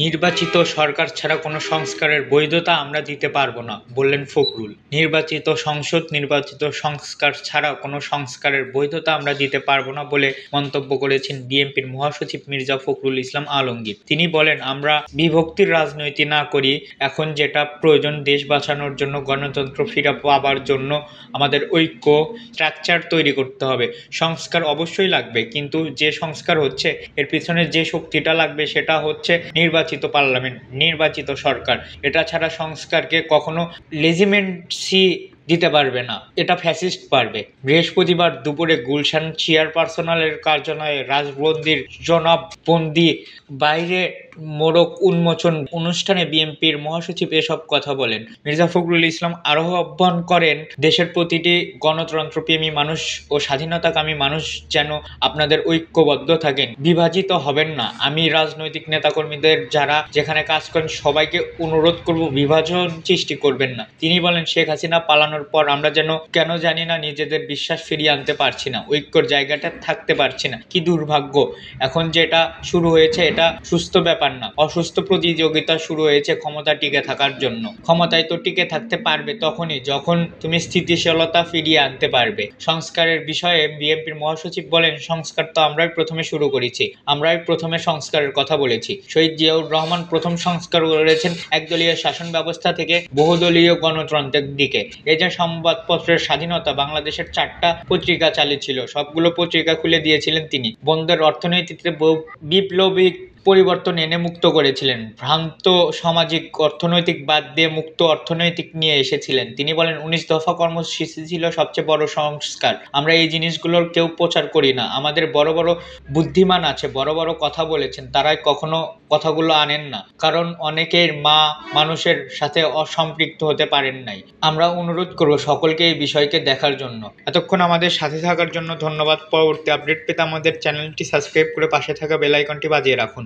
নির্বাচিত সরকার ছাড়া কোনো সংস্কারের বৈধতা আমরা দিতে পারব না, বললেন ফখরুল। নির্বাচিত সংসদ, নির্বাচিত সংস্কার ছাড়া কোনো সংস্কারের বৈধতা আমরা দিতে পারব না বলে মন্তব্য করেছেন বিএনপির মহাসচিব মির্জা ফখরুল ইসলাম আলমগীর। তিনি বলেন, আমরা বিভক্তির রাজনীতি না করি, এখন যেটা প্রয়োজন দেশ বাঁচানোর জন্য, গণতন্ত্র ফিরে পাবার জন্য আমাদের ঐক্য স্ট্রাকচার তৈরি করতে হবে। সংস্কার অবশ্যই লাগবে, কিন্তু যে সংস্কার হচ্ছে এর পিছনে যে শক্তিটা লাগবে সেটা হচ্ছে নির্বাচিত পার্লামেন্ট, নির্বাচিত সরকার। এটা ছাড়া সংস্কারকে কখনো লেজিমেন্সি দিতে পারবে না, এটা ফ্যাসিস্ট পারবে। বৃহস্পতিবার দুপুরে গুলশান চেয়ারপারসনের কার্যালয়ে রাজবন্দির জনবন্দি বাইরে মোড়ক উন্মোচন অনুষ্ঠানে বিএনপির মহাসচিব এসব কথা বলেন। মির্জা ফখরুল ইসলাম আরও আহ্বান করেন, দেশের প্রতিটি গণতন্ত্রপ্রেমী মানুষ ও স্বাধীনতাকামী মানুষ যেন আপনাদের ঐক্যবদ্ধ থাকেন, বিভাজিত হবেন না। আমি রাজনৈতিক নেতাকর্মীদের যারা যেখানে কাজ করেন সবাইকে অনুরোধ করব, বিভাজন সৃষ্টি করবেন না। তিনি বলেন, শেখ হাসিনা পালানোর পর আমরা যেন কেন জানি না নিজেদের বিশ্বাস ফিরিয়ে আনতে পারছি না, ঐক্যর জায়গাটা থাকতে পারছি না। কি দুর্ভাগ্য। এখন যেটা শুরু হয়েছে এটা সুস্থ ব্যাপার না, অসুস্থ প্রতিযোগিতা শুরু হয়েছে ক্ষমতা টিকে থাকার জন্য। ক্ষমতায় তো টিকে থাকতে পারবে তখনই যখন তুমি স্থিতিশীলতা ফিরিয়ে আনতে পারবে। সংস্কারের বিষয়ে বিএনপির মহাসচিব বলেন, সংস্কার তো আমরাই প্রথমে শুরু করেছি, আমরাই প্রথমে সংস্কারের কথা বলেছি। শহীদ জিয়াউর রহমান প্রথম সংস্কার করেছেন একদলীয় শাসন ব্যবস্থা থেকে বহুদলীয় গণতন্ত্রের দিকে। এই যে সংবাদপত্রের স্বাধীনতা, বাংলাদেশের 4টা পত্রিকা চালু ছিল, সবগুলো পত্রিকা খুলে দিয়েছিলেন তিনি। বন্ধের অর্থনীতিতে বিপ্লবী পরিবর্তন এনে মুক্ত করেছিলেন। ভ্রান্ত সামাজিক অর্থনৈতিক বাদ দিয়ে মুক্ত অর্থনৈতিক নিয়ে এসেছিলেন। তিনি বলেন, 19 দফা কর্মসূচি ছিল সবচেয়ে বড় সংস্কার। আমরা এই জিনিসগুলোর কেউ প্রচার করি না। আমাদের বড় বড় বুদ্ধিমান আছে, বড় বড় কথা বলেছেন, তারাই কখনো কথাগুলো আনেন না, কারণ অনেকের মা মানুষের সাথে অসম্পৃক্ত হতে পারেন নাই। আমরা অনুরোধ করব সকলকে এই বিষয়কে দেখার জন্য। এতক্ষণ আমাদের সাথে থাকার জন্য ধন্যবাদ। পরবর্তী আপডেট পেতে আমাদের চ্যানেলটি সাবস্ক্রাইব করে পাশে থাকা বেল আইকনটি বাজিয়ে রাখুন।